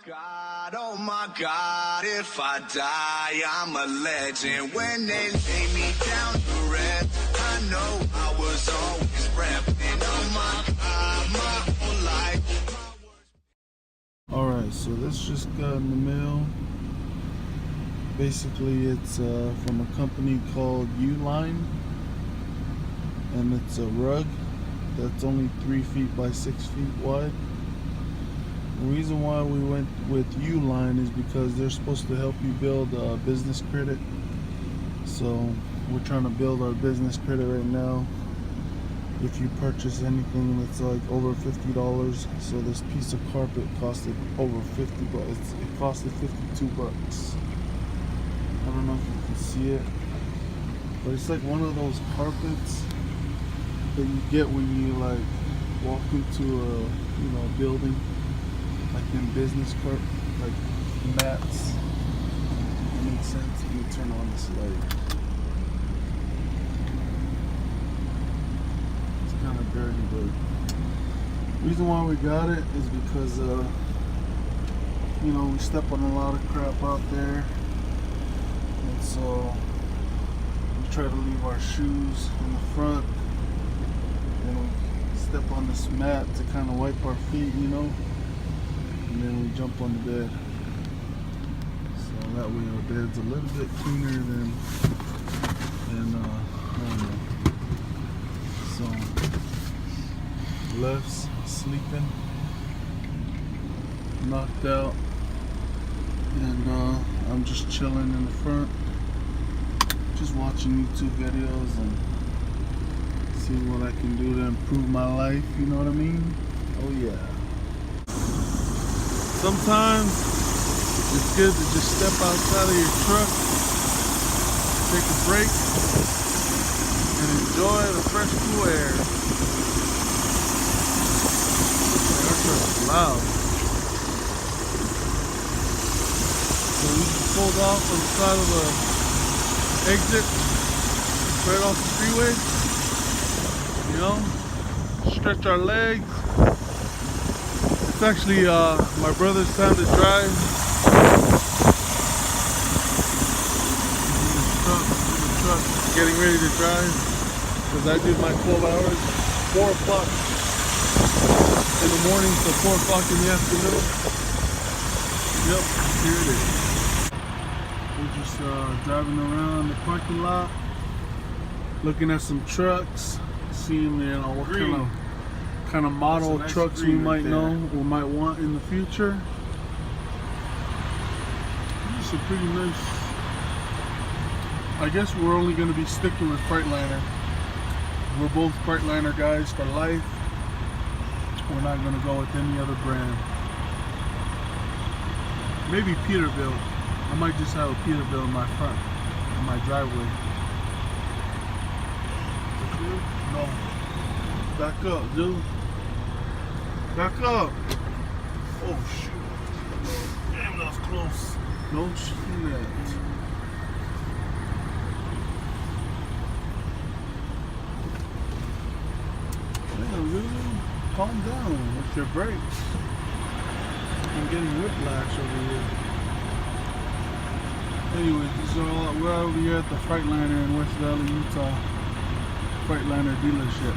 oh my God, if I die, I'm a legend. When they lay me down to rest, I know I was always repping. Oh my God, my whole life. Alright, so this just got in the mail. Basically, it's from a company called Uline, and it's a rug that's only 3 feet by 6 feet wide. The reason why we went with Uline is because they're supposed to help you build business credit. So we're trying to build our business credit right now. If you purchase anything that's like over $50, so this piece of carpet costed over 50 bucks. It costed 52 bucks. I don't know if you can see it, but it's like one of those carpets that you get when you like walk into a building, like in business cart, like mats. That makes sense. Let me turn on this light. It's kind of dirty, but the reason why we got it is because we step on a lot of crap out there. And so we try to leave our shoes in the front, and we step on this mat to kind of wipe our feet, and then we jump on the bed. So that way our bed's a little bit cleaner than normal. So Left's sleeping, knocked out, and I'm just chilling in the front, just watching YouTube videos and seeing what I can do to improve my life, you know what I mean? Oh yeah. Sometimes it's good to just step outside of your truck, take a break, and enjoy the fresh cool air. Our truck's loud. So we just pulled off on the side of the exit, right off the freeway. Stretch our legs. It's actually my brother's time to drive. In the truck, getting ready to drive, because I did my 12 hours, 4 o'clock in the morning to 4 o'clock in the afternoon. Yep, here it is. We're just driving around the parking lot, looking at some trucks, seeing what kind of model nice trucks we might know or might want in the future. It's a pretty nice. I guess we're only going to be sticking with Freightliner. We're both Freightliner guys for life. We're not going to go with any other brand. Maybe Peterbilt. I might just have a Peterbilt in my front, in my driveway. No. Back up, dude. Back up. Oh, shoot. Damn, that was close. No shit. Man, really? Calm down with your brakes. I'm getting whiplash over here. Anyway, so we're over here at the Freightliner in West Valley, Utah. Freightliner dealership.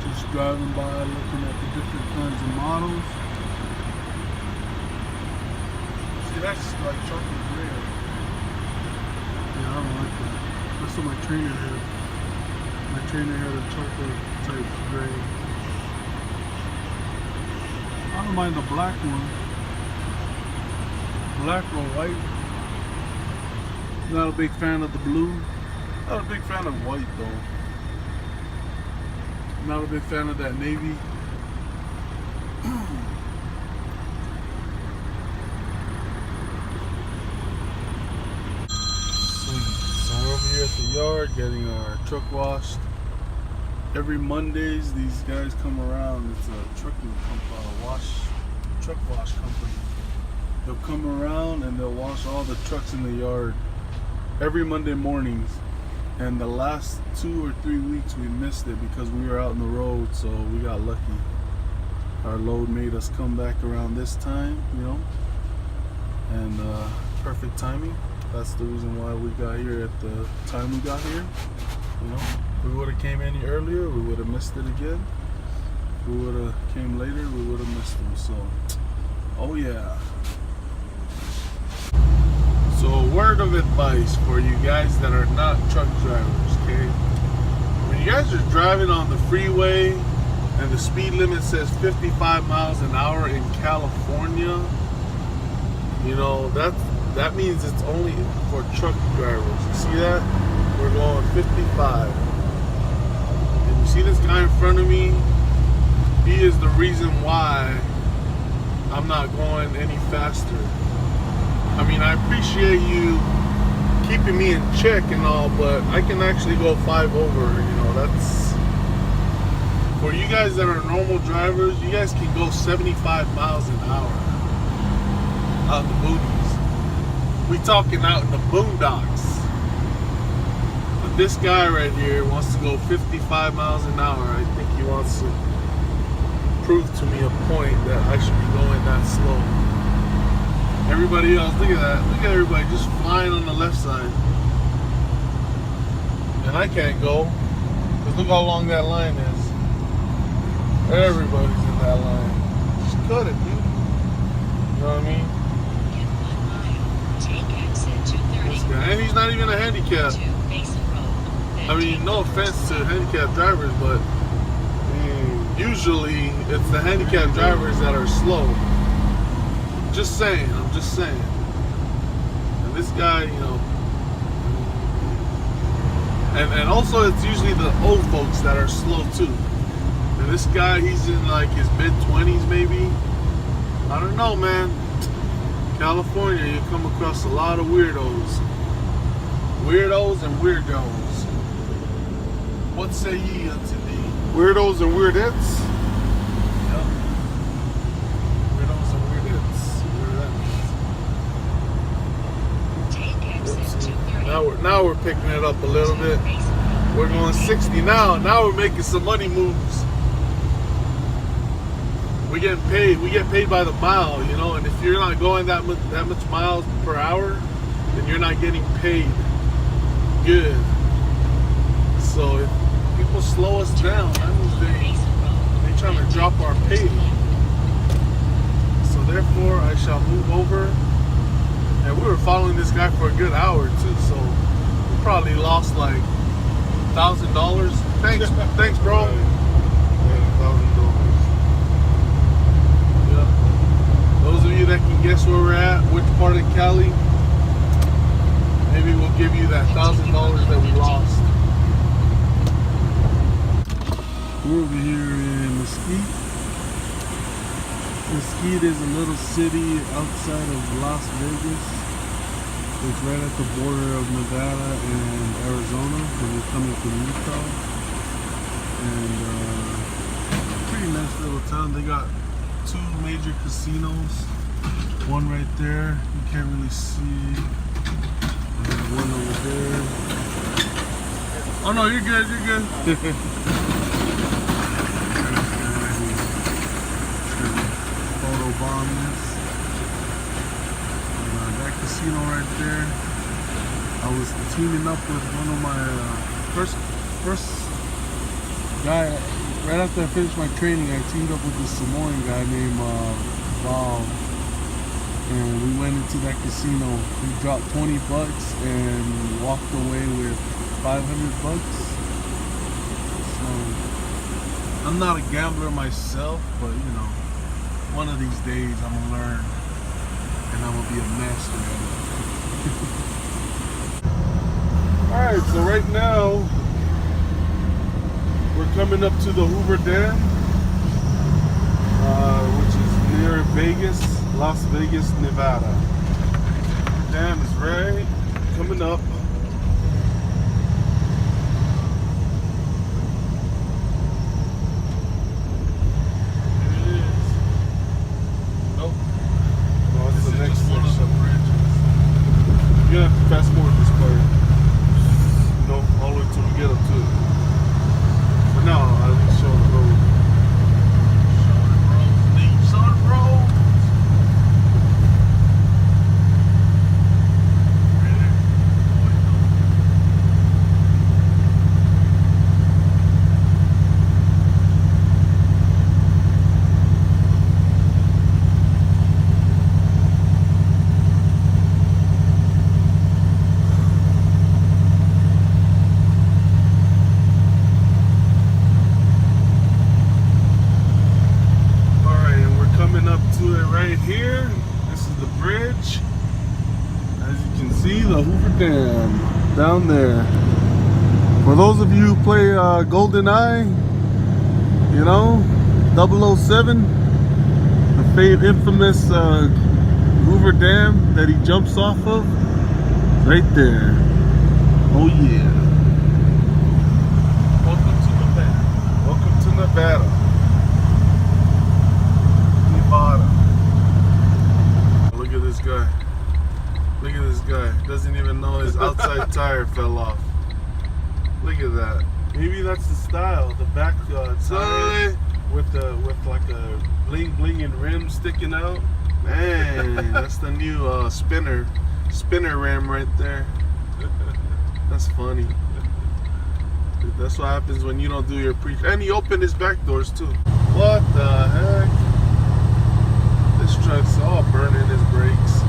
Just driving by, looking at the different kinds of models. See, that's like chocolate gray. Yeah, I don't like that. That's what my trainer had. My trainer had a chocolate type gray. I don't mind the black one. Black or white. Not a big fan of the blue. Not a big fan of white though. Not a big fan of that navy. So we're over here at the yard getting our truck washed. Every Mondays these guys come around. It's a trucking company, truck wash company. They'll come around and they'll wash all the trucks in the yard every Monday mornings. And the last 2 or 3 weeks we missed it because we were out on the road, so we got lucky. Our load made us come back around this time, you know, and perfect timing. That's the reason why we got here at the time we got here. You know, if we would have came in earlier, we would have missed it again. If we would have came later, we would have missed them. So, oh yeah. So, a word of advice for you guys that are not truck drivers, okay? When you guys are driving on the freeway and the speed limit says 55 miles an hour in California, you know, that means it's only for truck drivers. You see that? We're going 55. And you see this guy in front of me? He is the reason why I'm not going any faster. I mean, I appreciate you keeping me in check and all, but I can actually go 5 over, you know, that's... For you guys that are normal drivers, you guys can go 75 miles an hour out in the boonies. We talking out in the boondocks. But this guy right here wants to go 55 miles an hour. I think he wants to prove to me a point that I should be going that slow. Everybody else, look at that. Look at everybody just flying on the left side. And I can't go. Because look how long that line is. Everybody's in that line. Just cut it, dude. You know what I mean? This guy. And he's not even a handicap. I mean, no offense to handicapped drivers, but usually it's the handicapped drivers that are slow. Just saying, I'm just saying. And this guy, you know, and also it's usually the old folks that are slow too. And this guy, he's in like his mid-20s maybe. I don't know, man. California, you come across a lot of weirdos. Weirdos and weirdos. What say ye unto thee? Weirdos and weirdettes? Yep. Weirdos and weirdettes. Now we're picking it up a little bit. We're going 60 now. Now we're making some money moves. We get paid by the mile, you know, and if you're not going that much miles per hour, then you're not getting paid good. So if people slow us down, that means they trying to drop our pay. So therefore, I shall move over. And we were following this guy for a good hour too, so we probably lost like $1,000. Thanks, bro. Those of you that can guess where we're at, which part of Cali, maybe we'll give you that $1,000 that we lost. We're over here in Mesquite. Mesquite is a little city outside of Las Vegas. It's right at the border of Nevada and Arizona, when you're coming from Utah. And pretty nice little town. They got 2 major casinos. One right there, you can't really see. And one over there. Oh no, you're good, you're good. Photobomb this. That casino right there. I was teaming up with one of my first guy. Right after I finished my training, I teamed up with this Samoan guy named Val, and we went into that casino. He dropped $20 and walked away with $500. So I'm not a gambler myself, but you know, one of these days I'm gonna learn, and I'm gonna be a master at it. All right, so right now, we're coming up to the Hoover Dam, which is near Vegas, Las Vegas, Nevada. The dam is right coming up. Here it is. Nope. No, it's the next one of the bridges. You're gonna have to fast forward this part. No, all the way till we get up to it. No, I didn't show the road. right here. This is the bridge. As you can see, the Hoover Dam down there. For those of you who play GoldenEye, you know, 007, the infamous Hoover Dam that he jumps off of, right there. Oh yeah. Welcome to Nevada. Welcome to Nevada. Nevada. Look at this guy. Look at this guy. Doesn't even know his outside tire fell off. Look at that. Maybe that's the style. The back tire with like a bling rim sticking out. Man, that's the new spinner rim right there. That's funny. Dude, that's what happens when you don't do your pre. And he opened his back doors too. What the heck? This truck's all burning his brakes.